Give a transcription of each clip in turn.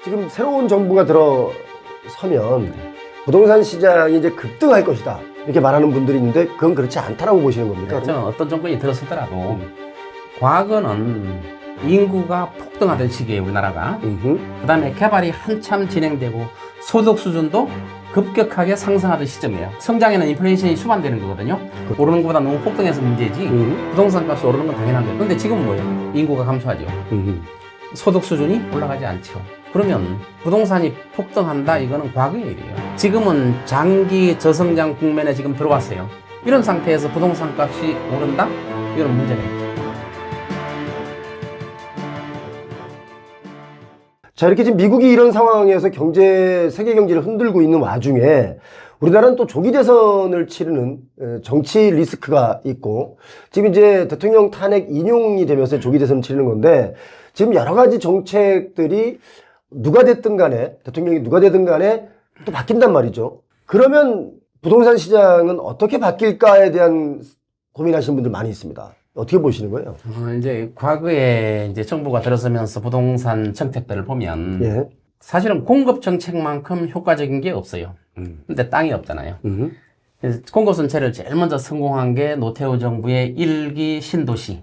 지금 새로운 정부가 들어서면 부동산 시장이 이제 급등할 것이다 이렇게 말하는 분들이 있는데 그건 그렇지 않다라고 보시는 겁니까? 네, 저는 어떤 정권이 들어서더라도 과거는 인구가 폭등하던 시기에 우리나라가 그 다음에 개발이 한참 진행되고 소득 수준도 급격하게 상승하던 시점이에요. 성장에는 인플레이션이 수반되는 거거든요. 오르는 것보다 너무 폭등해서 문제지 부동산 값이 오르는 건 당연한 거예요. 그런데 지금은 뭐예요? 인구가 감소하죠. 소득 수준이 올라가지 않죠. 그러면 부동산이 폭등한다 이거는 과거의 일이에요. 지금은 장기 저성장 국면에 지금 들어왔어요. 이런 상태에서 부동산 값이 오른다? 이건 문제가 있죠. 자, 이렇게 지금 미국이 이런 상황에서 세계 경제를 흔들고 있는 와중에 우리나라는 또 조기 대선을 치르는 정치 리스크가 있고 지금 이제 대통령 탄핵 인용이 되면서 조기 대선을 치르는 건데 지금 여러 가지 정책들이 누가 됐든 간에 대통령이 누가 되든 간에 또 바뀐단 말이죠. 그러면 부동산 시장은 어떻게 바뀔까에 대한 고민하시는 분들 많이 있습니다. 어떻게 보시는 거예요? 이제 과거에 이제 정부가 들어서면서 부동산 정책들을 보면 예. 사실은 공급 정책만큼 효과적인 게 없어요. 근데 땅이 없잖아요. 그래서 공급 정책을 제일 먼저 성공한 게 노태우 정부의 1기 신도시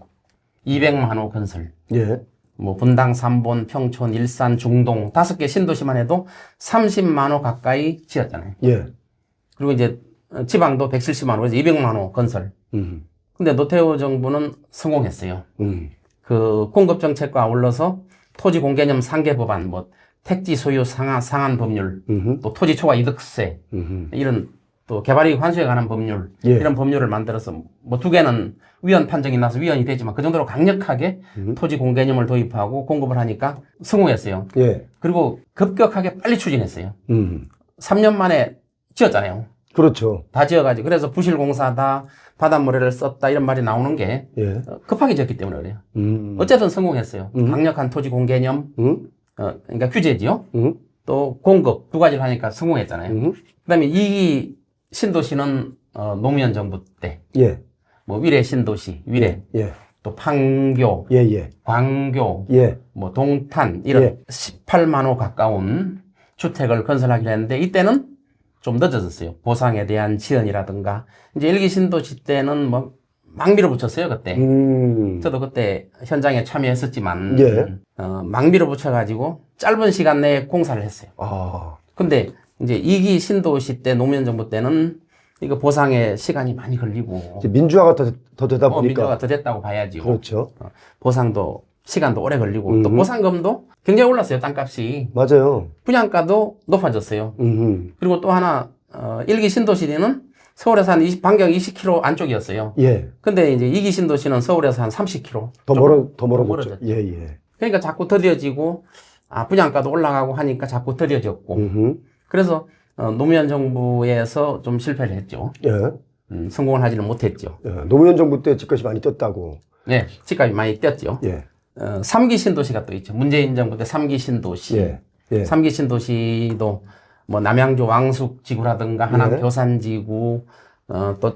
200만 호 건설. 예. 뭐 분당, 삼본, 평촌, 일산, 중동 5개 신도시만 해도 30만 호 가까이 지었잖아요. 예. 그리고 이제 지방도 170만 호, 그래서 200만 호 건설. 근데 노태우 정부는 성공했어요. 그 공급 정책과 아울러서 토지 공개념 상개 법안, 뭐 택지 소유 상한 법률, 또 토지 초과 이득세, 이런 또 개발이익 환수에 관한 법률, 예. 이런 법률을 만들어서 뭐 2개는 위헌 판정이 나서 위헌이 되지만 그 정도로 강력하게 토지 공개념을 도입하고 공급을 하니까 성공했어요. 예. 그리고 급격하게 빨리 추진했어요. 3년 만에 지었잖아요. 그렇죠. 다 지어가지고. 그래서 부실공사다, 바닷모래를 썼다, 이런 말이 나오는 게 예. 급하게 지었기 때문에 그래요. 어쨌든 성공했어요. 강력한 토지 공개념, 그러니까 규제지요. 또 공급, 2가지를 하니까 성공했잖아요. 그 다음에 이 신도시는 노무현 정부 때, 예. 뭐 위례 신도시, 위례, 예. 또 판교, 예. 예. 광교, 예. 뭐 동탄, 이런 예. 18만 호 가까운 주택을 건설하기로 했는데 이때는 좀 늦어졌어요. 보상에 대한 지연이라든가. 이제 1기 신도시 때는 뭐 막 밀어붙였어요, 그때. 저도 그때 현장에 참여했었지만, 예. 막 밀어붙여가지고 짧은 시간 내에 공사를 했어요. 아. 근데 이제 2기 신도시 때 노무현 정부 때는 이거 보상에 시간이 많이 걸리고. 이제 민주화가 더 되다 보니까. 민주화가 더 됐다고 봐야지. 그렇죠. 보상도, 시간도 오래 걸리고, 또 보상금도 굉장히 올랐어요, 땅값이. 맞아요. 분양가도 높아졌어요. 그리고 또 하나, 1기 신도시는 서울에서 한 반경 20km 안쪽이었어요. 예. 근데 이제 2기 신도시는 서울에서 한 30km. 더 멀어졌죠. 예, 예. 그러니까 자꾸 더뎌지고, 분양가도 올라가고 하니까 자꾸 더뎌졌고. 그래서, 노무현 정부에서 좀 실패를 했죠. 예. 성공을 하지는 못했죠. 예. 노무현 정부 때 집값이 많이 뛰었다고. 네, 집값이 많이 뛰었죠. 예. 3기 신도시가 또 있죠. 문재인 정부 때 3기 신도시. 예. 예. 3기 신도시도 뭐 남양주 왕숙지구라든가 하남 예. 교산지구, 또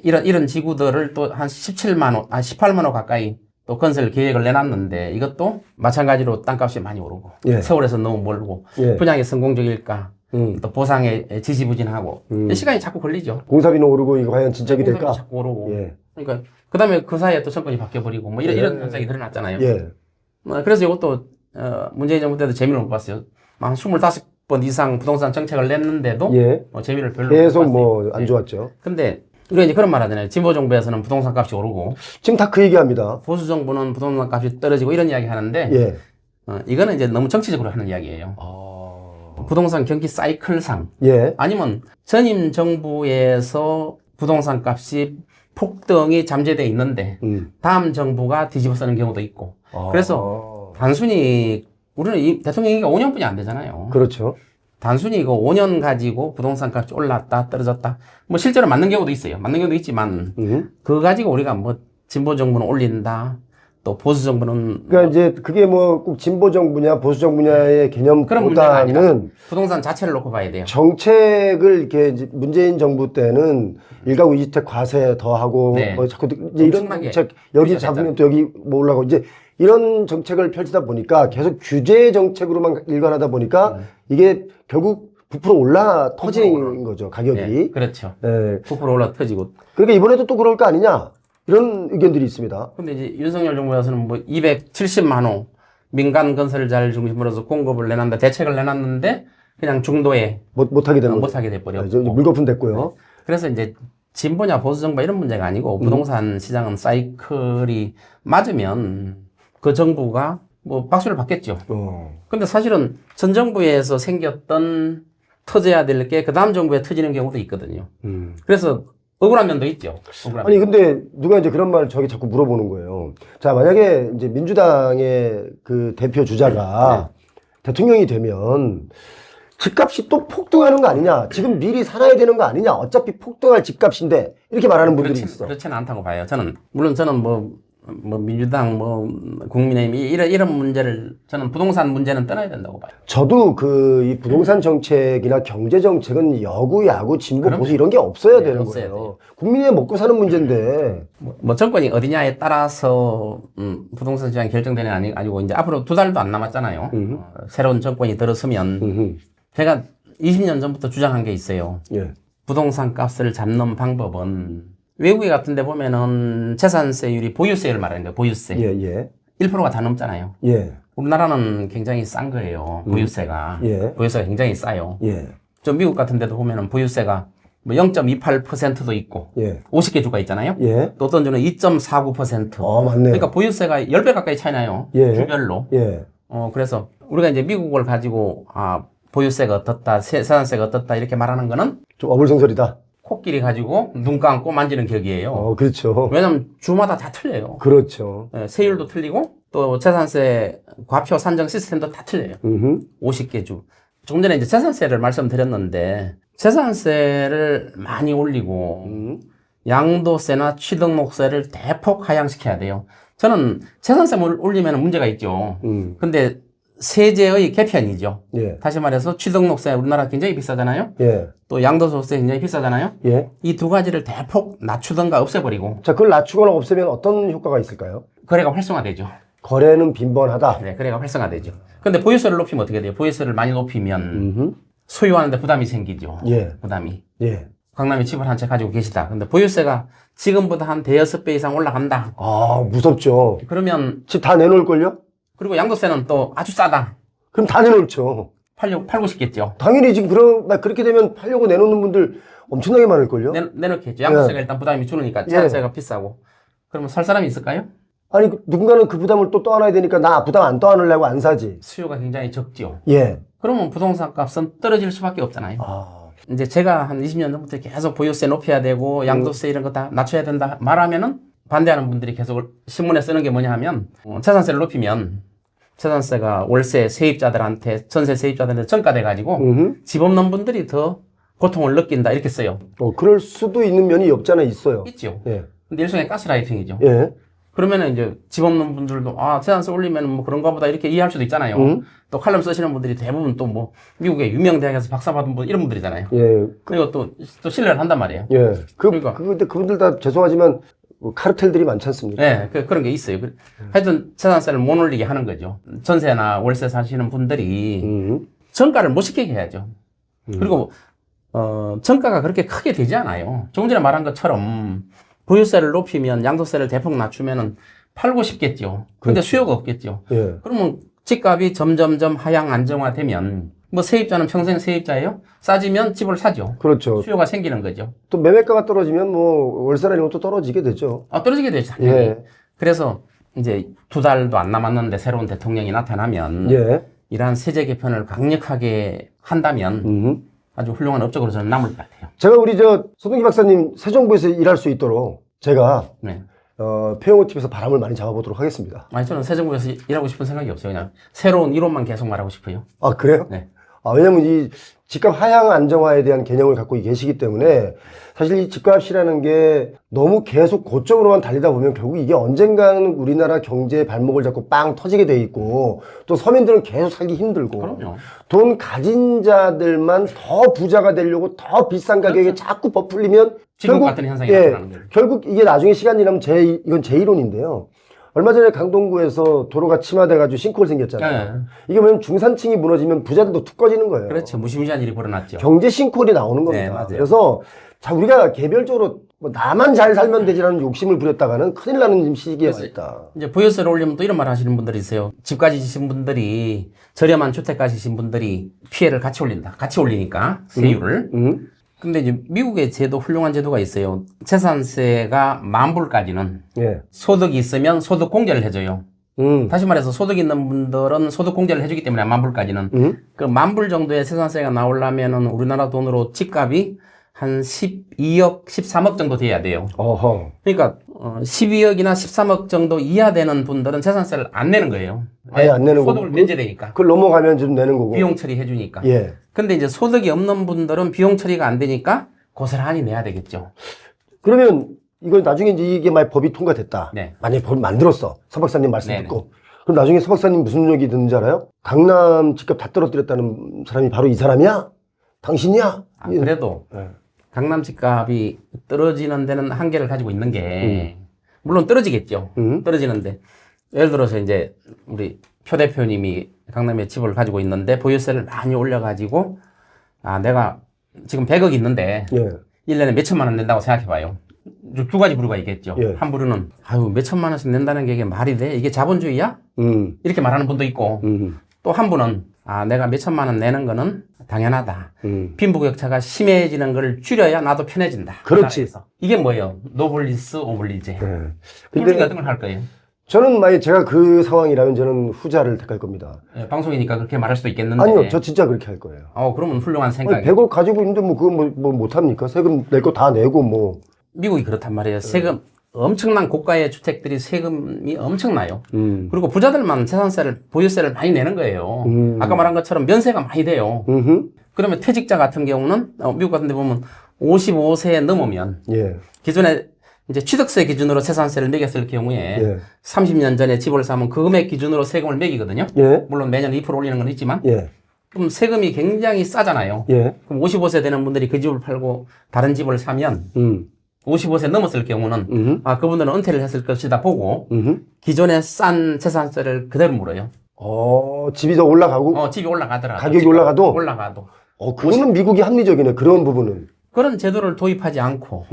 이런 지구들을 또 한 18만 호 가까이 또 건설 계획을 내놨는데 이것도 마찬가지로 땅값이 많이 오르고 예. 서울에서 너무 멀고 예. 분양이 성공적일까 또 보상에 지지부진하고 시간이 자꾸 걸리죠. 공사비는 오르고 이거 과연 진척이 될까? 공사비도 자꾸 오르고. 예. 그러니까 그다음에 그 사이에 또 정권이 바뀌어버리고 뭐 이런 현상이 드러났잖아요. 예. 그래서 이것도 문재인 정부 때도 재미를 못 봤어요. 한 25번 이상 부동산 정책을 냈는데도 예. 재미를 별로 계속 못 봤어요. 뭐 안 좋았죠. 근데 우리가 이제 그런 말 하잖아요. 진보 정부에서는 부동산 값이 오르고 지금 다 그 얘기합니다. 보수 정부는 부동산 값이 떨어지고 이런 이야기 하는데 예. 이거는 이제 너무 정치적으로 하는 이야기예요. 부동산 경기 사이클상 예. 아니면 전임 정부에서 부동산 값이 폭등이 잠재돼 있는데 다음 정부가 뒤집어 쓰는 경우도 있고 그래서 단순히 우리는 이 대통령이가 5년뿐이 안 되잖아요. 그렇죠. 단순히 이거 5년 가지고 부동산 값이 올랐다 떨어졌다 뭐 실제로 맞는 경우도 있어요. 맞는 경우도 있지만 그거 가지고 우리가 뭐 진보 정부는 올린다 또 보수 정부는 그러니까 이제 그게 뭐 꼭 진보 정부냐 보수 정부냐의 그런 문제가 아니라 개념보다는 부동산 자체를 놓고 봐야 돼요. 정책을 이렇게 이제 문재인 정부 때는 1가구 2주택 과세 더 하고 네. 뭐 자꾸 이제 이런 엄청나게 정책 여기 시작했잖아요. 잡으면 또 여기 뭐 올라가고 이제 이런 정책을 펼치다 보니까 계속 규제 정책으로만 일관하다 보니까 이게 결국 부풀어 올라 터진 거죠, 가격이. 예, 그렇죠. 예. 부풀어 올라 터지고. 그러니까 이번에도 또 그럴 거 아니냐 이런 의견들이 있습니다. 근데 이제 윤석열 정부에서는 뭐 270만 호 민간 건설자를 중심으로 해서 공급을 내놨는데 대책을 내놨는데 그냥 중도에 못하게 되는 거죠. 못하게 돼버렸고. 이제 물거품 됐고요. 그래서 이제 진보냐 보수 정부 이런 문제가 아니고 부동산 시장은 사이클이 맞으면 그 정부가 뭐 박수를 받겠죠. 근데 사실은 전 정부에서 생겼던 터져야 될 게 그 다음 정부에 터지는 경우도 있거든요. 그래서 억울한 면도 있죠. 억울한 아니 근데 누가 이제 그런 말 저기 자꾸 물어보는 거예요. 자, 만약에 이제 민주당의 그 대표 주자가 대통령이 되면 집값이 또 폭등하는 거 아니냐? 지금 미리 살아야 되는 거 아니냐? 어차피 폭등할 집값인데 이렇게 말하는 분들이 있어. 그렇지는 않다고 봐요. 물론 저는 민주당, 국민의힘, 이런 문제를, 저는 부동산 문제는 떠나야 된다고 봐요. 저도 이 부동산 정책이나 경제 정책은 여구, 야구, 진보, 그럼요. 보수 이런 게 없어야 네, 되는 없어야 거예요. 돼요. 국민의 먹고 사는 문제인데. 정권이 어디냐에 따라서, 부동산 시장이 결정되는 아니고, 이제 앞으로 2달도 안 남았잖아요. 새로운 정권이 들어서면, 제가 20년 전부터 주장한 게 있어요. 예. 부동산 값을 잡는 방법은, 외국에 같은 데 보면은 재산세율이 보유세를 말하는 거예요. 보유세. 예. 1%가 다 넘잖아요. 예. 우리나라는 굉장히 싼 거예요. 보유세가. 예. 보유세가 굉장히 싸요. 예. 저 미국 같은 데도 보면은 보유세가 뭐 0.28%도 있고, 예. 50개 주가 있잖아요. 예. 또 어떤 주는 2.49%. 맞네요. 그러니까 보유세가 10배 가까이 차이 나요. 예. 주별로. 예. 그래서 우리가 이제 미국을 가지고, 보유세가 어떻다, 세산세가 어떻다, 이렇게 말하는 거는 좀 어불성설이다. 코끼리 가지고 눈 감고 만지는 격이에요. 그렇죠. 왜냐면 주마다 다 틀려요. 그렇죠. 세율도 틀리고 또 재산세 과표 산정 시스템도 다 틀려요. 50개 주. 조금 전에 이제 재산세를 말씀드렸는데 재산세를 많이 올리고 양도세나 취등록세를 대폭 하향시켜야 돼요. 저는 재산세를 올리면 문제가 있죠. 근데 세제의 개편이죠. 예. 다시 말해서 취등록세 우리나라 굉장히 비싸잖아요. 예. 또 양도소득세 굉장히 비싸잖아요. 예. 이 두 가지를 대폭 낮추던가 없애버리고 자, 그걸 낮추거나 없애면 어떤 효과가 있을까요? 거래가 활성화되죠. 거래는 빈번하다. 네, 거래가 활성화되죠. 근데 보유세를 높이면 어떻게 돼요? 보유세를 많이 높이면 소유하는데 부담이 생기죠. 예. 부담이. 예. 강남에 집을 한 채 가지고 계시다. 근데 보유세가 지금보다 한 대여섯 배 이상 올라간다. 무섭죠. 그러면 집 다 내놓을걸요? 그리고 양도세는 또 아주 싸다. 그럼 다 내놓죠. 팔고 싶겠죠. 당연히 지금 그렇게 되면 팔려고 내놓는 분들 엄청나게 많을걸요? 내놓겠죠. 양도세가 일단 부담이 주니까 재산세가 비싸고. 그러면 살 사람이 있을까요? 아니, 누군가는 그 부담을 또 떠안아야 되니까 나 부담 안 떠안으려고 안 사지. 수요가 굉장히 적죠. 예. 그러면 부동산 값은 떨어질 수밖에 없잖아요. 이제 제가 한 20년 전부터 계속 보유세 높여야 되고 양도세 이런 거 다 낮춰야 된다 말하면은 반대하는 분들이 계속 신문에 쓰는 게 뭐냐 하면 재산세를 높이면 재산세가 월세 세입자들한테 전세 세입자들한테 전가돼 가지고 집 없는 분들이 더 고통을 느낀다 이렇게 써요. 그럴 수도 있는 면이 없지 않아 있어요. 있죠. 예. 근데 일종의 가스라이팅이죠. 예. 그러면은 이제 집 없는 분들도 재산세 올리면 뭐 그런가 보다 이렇게 이해할 수도 있잖아요. 또 칼럼 쓰시는 분들이 대부분 또 뭐 미국의 유명 대학에서 박사 받은 분 이런 분들이잖아요. 예. 그리고 또 신뢰를 한단 말이에요. 예. 그러니까. 근데 그분들 다 죄송하지만 카르텔들이 많지 않습니까? 네, 그런 게 있어요. 하여튼 재산세를 못 올리게 하는 거죠. 전세나 월세 사시는 분들이 정가를 못 시키게 해야죠. 그리고 정가가 그렇게 크게 되지 않아요. 조금 전에 말한 것처럼 보유세를 높이면 양도세를 대폭 낮추면은 팔고 싶겠죠. 근데 그렇죠. 수요가 없겠죠. 예. 그러면 집값이 점점점 하향 안정화되면 뭐 세입자는 평생 세입자예요. 싸지면 집을 사죠. 그렇죠. 수요가 생기는 거죠. 또 매매가가 떨어지면 뭐 월세나 이런 것도 떨어지게 되죠. 떨어지게 되죠. 당연히. 예. 그래서 이제 2달도 안 남았는데 새로운 대통령이 나타나면 예. 이러한 세제 개편을 강력하게 한다면 아주 훌륭한 업적으로 저는 남을 것 같아요. 제가 우리 서동기 박사님 새 정부에서 일할 수 있도록 제가 네. 표영호 TV에서 바람을 많이 잡아보도록 하겠습니다. 아니 저는 새 정부에서 일하고 싶은 생각이 없어요. 그냥 새로운 이론만 계속 말하고 싶어요. 그래요? 네. 왜냐면 이 집값 하향 안정화에 대한 개념을 갖고 계시기 때문에 사실 이 집값이라는 게 너무 계속 고점으로만 달리다 보면 결국 이게 언젠가는 우리나라 경제의 발목을 잡고 빵 터지게 돼 있고 또 서민들은 계속 살기 힘들고 그럼요. 돈 가진 자들만 더 부자가 되려고 더 비싼 가격에 그렇죠. 자꾸 버풀리면 지금 같은 현상이 예, 나타나는 거예요. 결국 이게 나중에 시간이 지나면 이건 제 이론인데요. 얼마 전에 강동구에서 도로가 침하돼가지고 싱크홀 생겼잖아요. 네. 이게 뭐냐면 중산층이 무너지면 부자들도 툭 꺼지는 거예요. 그렇죠. 무시무시한 일이 벌어났죠. 경제 싱크홀이 나오는 네, 겁니다. 맞아요. 그래서 자 우리가 개별적으로 뭐 나만 잘 살면 되지라는 욕심을 부렸다가는 큰일 나는 지금 시기에 와 있다. 이제 보유세를 올리면 또 이런 말 하시는 분들이 있어요. 집까지 지신 분들이, 저렴한 주택까지 지신 분들이 피해를 같이 올린다. 같이 올리니까, 세율을. 근데 이제 미국의 제도, 훌륭한 제도가 있어요. 재산세가 10,000불까지는 예. 소득이 있으면 소득 공제를 해줘요. 다시 말해서 소득 있는 분들은 소득 공제를 해주기 때문에 10,000불까지는. 그 10,000불 정도의 재산세가 나오려면은 우리나라 돈으로 집값이 한 12억, 13억 정도 돼야 돼요. 어허. 그러니까 12억이나 13억 정도 이하 되는 분들은 재산세를 안 내는 거예요. 아예 안 내는 거고. 소득을 면제되니까. 그걸 넘어가면 좀 내는 거고. 비용 처리해 주니까. 예. 근데 이제 소득이 없는 분들은 비용 처리가 안 되니까 고스란히 내야 되겠죠. 그러면 이걸 나중에 이제 이게 만약 법이 통과됐다. 네. 만약에 법을 만들었어. 서 박사님 말씀 네네. 듣고. 그럼 나중에 서 박사님 무슨 얘기 듣는지 알아요? 강남 집값 다 떨어뜨렸다는 사람이 바로 이 사람이야? 당신이야? 그래도 네. 강남 집값이 떨어지는 데는 한계를 가지고 있는 게 물론 떨어지겠죠. 떨어지는데 예를 들어서 이제 우리 표 대표님이 강남에 집을 가지고 있는데 보유세를 많이 올려가지고 내가 지금 100억 있는데 예. 1년에 몇 천만 원 낸다고 생각해봐요. 두 가지 부류가 있겠죠. 예. 한 부류는 몇 천만 원씩 낸다는 게 이게 말이 돼? 이게 자본주의야? 이렇게 말하는 분도 있고 또 한 분은 내가 몇 천만 원 내는 거는 당연하다. 빈부격차가 심해지는 걸 줄여야 나도 편해진다. 그렇지. 나라에서. 이게 뭐예요? 노블리스 오블리제. 네. 둘 중에 어떤 걸 할 거예요? 저는 만약에 제가 그 상황이라면 저는 후자를 택할 겁니다. 예, 방송이니까 그렇게 말할 수도 있겠는데. 아니요, 저 진짜 그렇게 할 거예요. 그러면 훌륭한 아니, 생각이에요. 100억 가지고 있는데 뭐 그거 뭐 못합니까? 세금 낼 거 다 내고 뭐. 미국이 그렇단 말이에요. 세금, 엄청난 고가의 주택들이 세금이 엄청나요. 그리고 부자들만 재산세를, 보유세를 많이 내는 거예요. 아까 말한 것처럼 면세가 많이 돼요. 그러면 퇴직자 같은 경우는, 미국 같은 데 보면 55세 넘으면, 예. 기존에 이제 취득세 기준으로 재산세를 매겼을 경우에, 예. 30년 전에 집을 사면 그 금액 기준으로 세금을 매기거든요. 예. 물론 매년 2% 올리는 건 있지만, 예. 그럼 세금이 굉장히 싸잖아요. 예. 그럼 55세 되는 분들이 그 집을 팔고 다른 집을 사면, 55세 넘었을 경우는 그분들은 은퇴를 했을 것이다 보고 기존에 싼 재산세를 그대로 물어요. 집이 더 올라가고 집이 올라가더라도 가격이 올라가도? 올라가도 그거는 미국이 합리적이네. 그런 부분은. 그런 제도를 도입하지 않고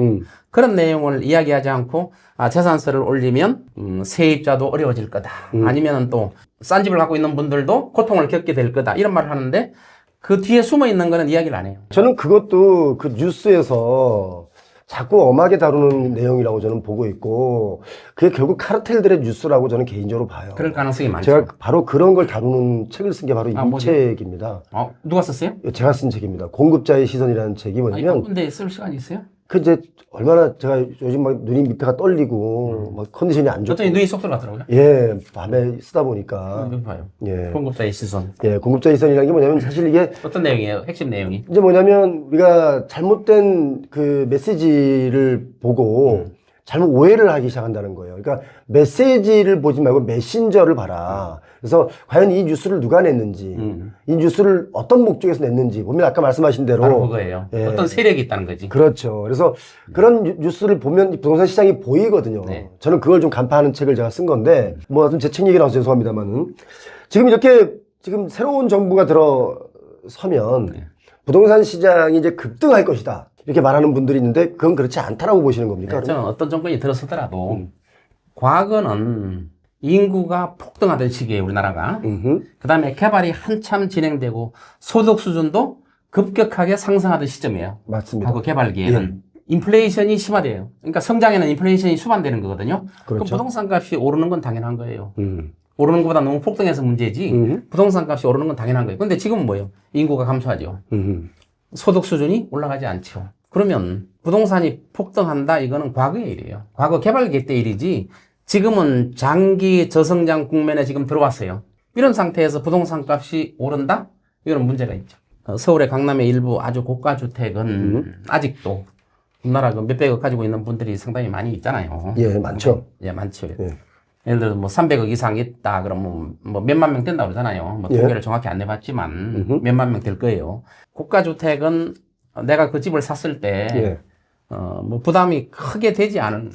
그런 내용을 이야기하지 않고 재산세를 올리면 세입자도 어려워질 거다. 아니면 또 싼 집을 갖고 있는 분들도 고통을 겪게 될 거다. 이런 말을 하는데 그 뒤에 숨어 있는 거는 이야기를 안 해요. 저는 그것도 그 뉴스에서 자꾸 엄하게 다루는 내용이라고 저는 보고 있고 그게 결국 카르텔들의 뉴스라고 저는 개인적으로 봐요. 그럴 가능성이 많죠. 제가 바로 그런 걸 다루는 책을 쓴 게 바로 이 뭐죠? 책입니다. 누가 썼어요? 제가 쓴 책입니다. 공급자의 시선이라는 책이 뭐냐면 바쁜데 쓸 시간이 있어요? 그 이제 얼마나 제가 요즘 막 눈이 밑에가 떨리고 막 컨디션이 안 좋고 어쩐지 눈이 쏙 들어가더라고요. 예 밤에 쓰다 보니까 여기 봐요. 예. 공급자의 시선. 예 공급자의 시선이라는 게 뭐냐면 사실 이게 어떤 내용이에요? 핵심 내용이? 이제 뭐냐면 우리가 잘못된 그 메시지를 보고 잘못 오해를 하기 시작한다는 거예요. 그러니까 메시지를 보지 말고 메신저를 봐라. 그래서 과연 이 뉴스를 누가 냈는지, 이 뉴스를 어떤 목적에서 냈는지 보면 아까 말씀하신 대로 바로 그거예요. 예. 어떤 세력이 있다는 거지. 그렇죠. 그래서 그런 뉴스를 보면 부동산 시장이 보이거든요. 네. 저는 그걸 좀 간파하는 책을 제가 쓴 건데 뭐 하여튼 제 책 얘기 나와서 죄송합니다만은 지금 이렇게 지금 새로운 정부가 들어서면 부동산 시장이 이제 급등할 것이다. 이렇게 말하는 분들이 있는데 그건 그렇지 않다라고 보시는 겁니까? 네, 저는 어떤 정권이 들어서더라도 과거는 인구가 폭등하던 시기에 우리나라가 그 다음에 개발이 한참 진행되고 소득 수준도 급격하게 상승하던 시점이에요. 맞습니다. 과거 개발기에는 인플레이션이 심화돼요. 그러니까 성장에는 인플레이션이 수반되는 거거든요. 그럼 그렇죠. 부동산 값이 오르는 건 당연한 거예요. 오르는 것보다 너무 폭등해서 문제지 부동산 값이 오르는 건 당연한 거예요. 근데 지금은 뭐예요? 인구가 감소하죠. 소득 수준이 올라가지 않죠. 그러면 부동산이 폭등한다 이거는 과거의 일이에요. 과거 개발기 때 일이지 지금은 장기 저성장 국면에 지금 들어왔어요. 이런 상태에서 부동산 값이 오른다? 이거는 문제가 있죠. 서울의 강남의 일부 아주 고가 주택은 아직도 우리나라 그 몇백억 가지고 있는 분들이 상당히 많이 있잖아요. 예, 많죠. 예, 많죠. 예. 예를 들어 뭐 300억 이상 있다 그러면 뭐 몇만 명 된다고 그러잖아요. 뭐 통계를 정확히 안 내봤지만 몇만 명 될 거예요. 고가 주택은 내가 그 집을 샀을 때 예. 뭐 부담이 크게 되지 않은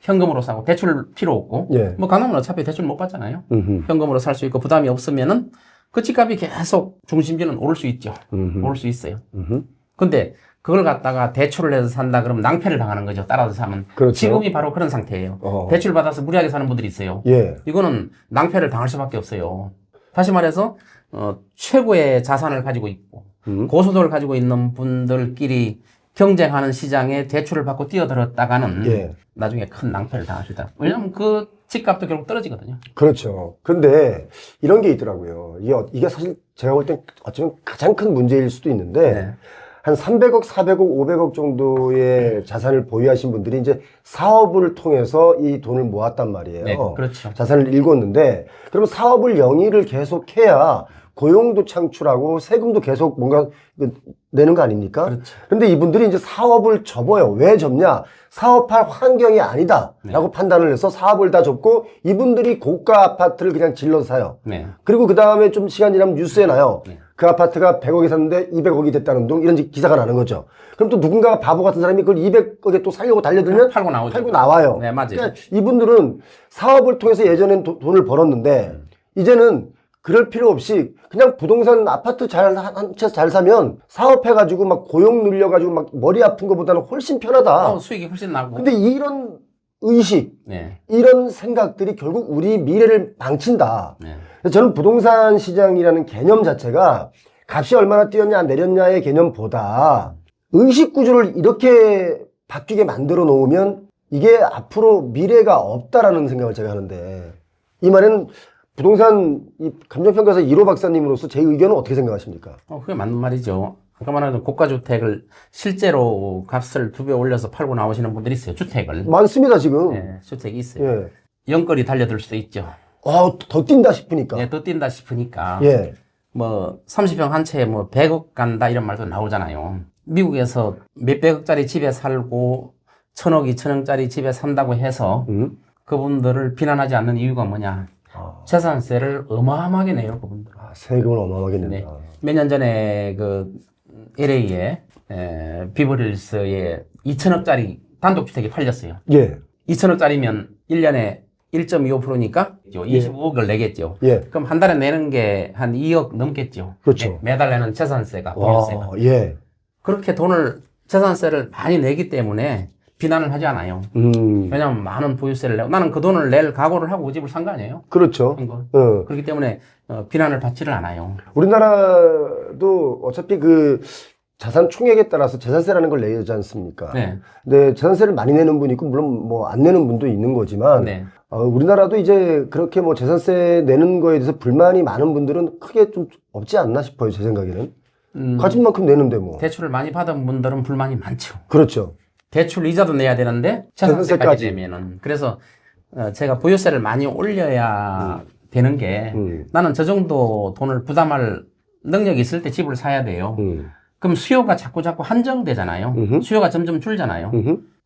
현금으로 사고 대출 필요 없고 예. 뭐 강남은 어차피 대출 못 받잖아요. 음흠. 현금으로 살 수 있고 부담이 없으면은 그 집값이 계속 중심지는 오를 수 있죠. 음흠. 오를 수 있어요. 음흠. 근데 그걸 갖다가 대출을 해서 산다 그러면 낭패를 당하는 거죠. 따라서 사면. 그렇죠. 지금이 바로 그런 상태예요. 대출 받아서 무리하게 사는 분들이 있어요. 예. 이거는 낭패를 당할 수밖에 없어요. 다시 말해서 최고의 자산을 가지고 있고 고소득을 가지고 있는 분들끼리 경쟁하는 시장에 대출을 받고 뛰어들었다가는 예. 나중에 큰 낭패를 당할 수 있다. 왜냐하면 그 집값도 결국 떨어지거든요. 그렇죠. 근데 이런 게 있더라고요. 이게 사실 제가 볼 땐 어쩌면 가장 큰 문제일 수도 있는데 네. 한 300억, 400억, 500억 정도의 자산을 보유하신 분들이 이제 사업을 통해서 이 돈을 모았단 말이에요. 네, 그렇죠. 자산을 일궜는데 그러면 사업을 영위를 계속해야 고용도 창출하고 세금도 계속 뭔가 내는 거 아닙니까? 그렇죠. 근데 이분들이 이제 사업을 접어요. 왜 접냐? 사업할 환경이 아니다. 라고 판단을 해서 사업을 다 접고 이분들이 고가 아파트를 그냥 질러서 사요. 네. 그리고 그 다음에 좀 시간이 지나면 뉴스에 나요. 네. 그 아파트가 100억에 샀는데 200억이 됐다는 둥 이런 기사가 나는 거죠. 그럼 또 누군가가 바보 같은 사람이 그걸 200억에 또 살려고 달려들면 팔고 나오죠. 팔고 나와요. 네, 맞아요. 그러니까 이분들은 사업을 통해서 예전엔 돈을 벌었는데 이제는 그럴 필요 없이 그냥 부동산 아파트 한 채 잘 사면 사업해가지고 막 고용 늘려가지고 막 머리 아픈 것보다는 훨씬 편하다. 수익이 훨씬 나고. 근데 이런 의식, 네. 이런 생각들이 결국 우리 미래를 망친다. 네. 저는 부동산 시장이라는 개념 자체가 값이 얼마나 뛰었냐 내렸냐의 개념보다 의식 구조를 이렇게 바뀌게 만들어 놓으면 이게 앞으로 미래가 없다라는 생각을 제가 하는데 이 말에는 부동산 감정평가사 1호 박사님으로서 제 의견은 어떻게 생각하십니까? 그게 맞는 말이죠. 아까 말한 고가주택을 실제로 값을 2배 올려서 팔고 나오시는 분들이 있어요. 주택을. 많습니다, 지금. 네, 주택이 있어요. 예. 연거리 달려들 수도 있죠. 더 뛴다 싶으니까. 네, 더 뛴다 싶으니까. 예. 뭐 30평 한 채에 뭐 100억 간다 이런 말도 나오잖아요. 미국에서 몇백억짜리 집에 살고 1000억, 2000억짜리 집에 산다고 해서 그분들을 비난하지 않는 이유가 뭐냐? 재산세를 어마어마하게 내요, 그분들. 세금을 어마어마하게 낸다. 네. 몇 년 전에 그 LA에 비버릴스에 2000억짜리 단독주택이 팔렸어요. 예. 2000억짜리면 1년에 1.25%니까 25억을 내겠죠. 예. 그럼 한 달에 내는 게 한 2억 넘겠죠. 그렇죠. 매달 내는 재산세가, 보유세가. 예. 그렇게 재산세를 많이 내기 때문에 비난을 하지 않아요. 왜냐하면 많은 보유세를 내고 나는 그 돈을 낼 각오를 하고 그 집을 산 거 아니에요? 그렇죠. 그렇기 때문에 비난을 받지를 않아요. 우리나라도 어차피 그 자산 총액에 따라서 재산세라는 걸 내지 않습니까? 네. 근데 재산세를 많이 내는 분이 있고 물론 뭐 안 내는 분도 있는 거지만 네. 우리나라도 이제 그렇게 뭐 재산세 내는 거에 대해서 불만이 많은 분들은 크게 좀 없지 않나 싶어요, 제 생각에는. 가진 만큼 내는데 뭐. 대출을 많이 받은 분들은 불만이 많죠. 그렇죠. 대출 이자도 내야 되는데 재산세까지 내면은. 그래서 제가 보유세를 많이 올려야 되는 게 나는 저 정도 돈을 부담할 능력이 있을 때 집을 사야 돼요. 그럼 수요가 자꾸 한정되잖아요. 수요가 점점 줄잖아요.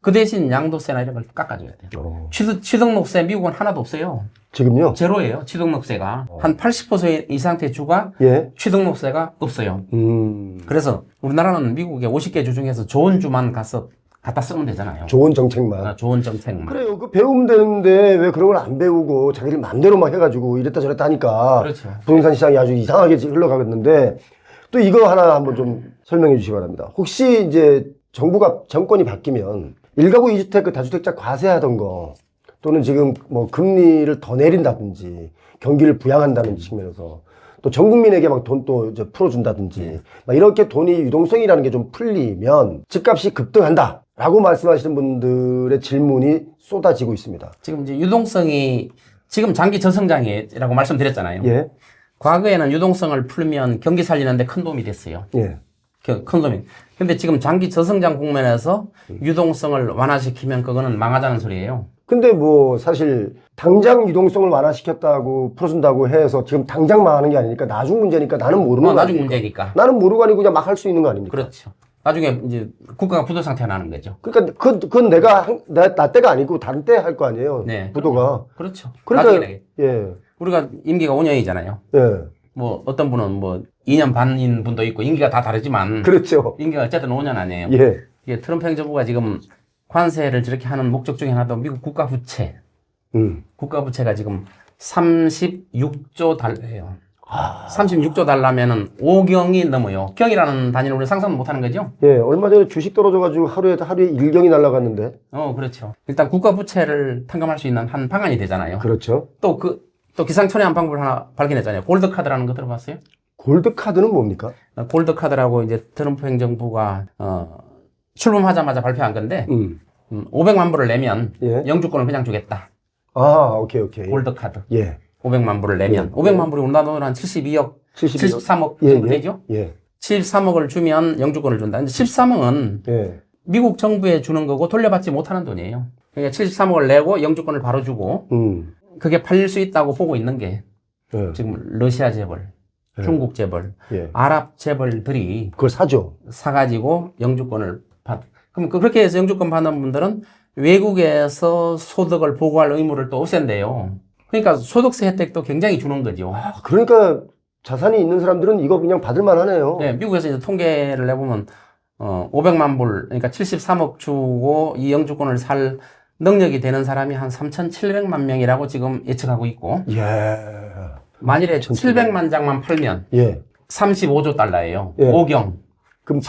그 대신 양도세나 이런 걸 깎아줘야 돼요. 취득록세 미국은 하나도 없어요. 지금요? 제로예요. 취득록세가. 한 80% 이상 대주가 예. 취득록세가 없어요. 그래서 우리나라는 미국의 50개 주 중에서 좋은 주만 갖다 쓰면 되잖아요. 좋은 정책만. 좋은 정책만. 그래요. 그 배우면 되는데 왜 그런 걸 안 배우고 자기들 맘대로 막 해가지고 이랬다 저랬다 하니까. 그렇죠. 부동산 시장이 아주 이상하게 흘러가겠는데 또 이거 하나 한번 좀 설명해 주시기 바랍니다. 혹시 이제 정권이 바뀌면 1가구 2주택 그 다주택자 과세하던 거 또는 지금 뭐 금리를 더 내린다든지 경기를 부양한다는 측면에서 또 전 국민에게 막 돈 또 이제 풀어준다든지 막 이렇게 돈이 유동성이라는 게 좀 풀리면 집값이 급등한다 라고 말씀하시는 분들의 질문이 쏟아지고 있습니다. 지금 이제 유동성이 지금 장기 저성장이라고 말씀드렸잖아요. 예. 과거에는 유동성을 풀면 경기 살리는데 큰 도움이 됐어요. 예. 큰 도움이. 근데 지금 장기 저성장 국면에서 유동성을 완화시키면 그거는 망하자는 소리예요. 근데 뭐 사실 당장 유동성을 완화시켰다고 풀어준다고 해서 지금 당장 망하는 게 아니니까 나중 문제니까 나는 모르는 거 나중 아닙니까? 문제니까. 나는 모르고 아니고 그냥 막 할 수 있는 거 아닙니까? 그렇죠. 나중에 이제 국가가 부도 상태가 나는 거죠. 그러니까 그건 나 때가 아니고 다른 때 할 거 아니에요. 네. 부도가. 그렇죠. 그러니까 나중에 예. 우리가 임기가 5년이잖아요. 예. 뭐 어떤 분은 뭐 2년 반인 분도 있고 임기가 다 다르지만 그렇죠. 임기가 어쨌든 5년 아니에요. 예. 이게 트럼프 행정부가 지금 관세를 저렇게 하는 목적 중에 하나도 미국 국가 부채. 국가 부채가 지금 36조 달러예요. 36조 달러면은 5경이 넘어요. 경이라는 단위를 우리 상상 못 하는 거죠? 예, 얼마 전에 주식 떨어져가지고 하루에 1경이 날아갔는데. 그렇죠. 일단 국가 부채를 탕감할 수 있는 한 방안이 되잖아요. 그렇죠. 또 기상천외한 방법을 하나 발견했잖아요. 골드카드라는 거 들어봤어요? 골드카드는 뭡니까? 골드카드라고 이제 트럼프 행정부가, 출범하자마자 발표한 건데, 500만 불을 내면 예. 영주권을 그냥 주겠다. 오케이. 골드카드. 예. 500만 불을 내면. 500만 불이 우리나라 돈으로 한 72억, 73억 정도 되죠? 예. 73억을 주면 영주권을 준다. 근데 13억은 예. 미국 정부에 주는 거고 돌려받지 못하는 돈이에요. 그러니까 73억을 내고 영주권을 바로 주고, 그게 팔릴 수 있다고 보고 있는 게 예. 지금 러시아 재벌, 중국 재벌, 예. 아랍 재벌들이 그걸 사죠. 사가지고 영주권을 그럼 그렇게 해서 영주권 받는 분들은 외국에서 소득을 보고할 의무를 또 없앤대요. 그러니까 소득세 혜택도 굉장히 주는 거죠. 그러니까 자산이 있는 사람들은 이거 그냥 받을만 하네요. 네, 미국에서 이제 통계를 내보면 500만 불, 그러니까 73억 주고 이 영주권을 살 능력이 되는 사람이 한 3,700만 명이라고 지금 예측하고 있고, 예. 만일에 700만 장만 팔면 예. 35조 달러예요. 예. 5경. 그럼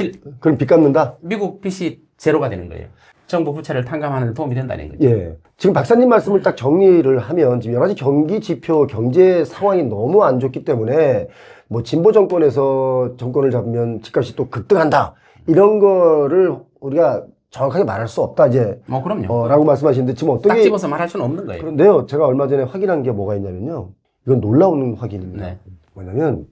빚 갚는다? 미국 빚이 제로가 되는 거예요. 정부 부채를 탕감하는 데 도움이 된다는 거죠. 예. 지금 박사님 말씀을 딱 정리를 하면 지금 여러 가지 경기 지표, 경제 상황이 너무 안 좋기 때문에 뭐 진보 정권에서 정권을 잡으면 집값이 또 급등한다. 이런 거를 우리가 정확하게 말할 수 없다, 이제. 그럼요. 라고 말씀하시는데 지금 딱 어떻게. 집어서 말할 수는 없는 거예요. 그런데요, 제가 얼마 전에 확인한 게 뭐가 있냐면요. 이건 놀라운 확인입니다. 네. 뭐냐면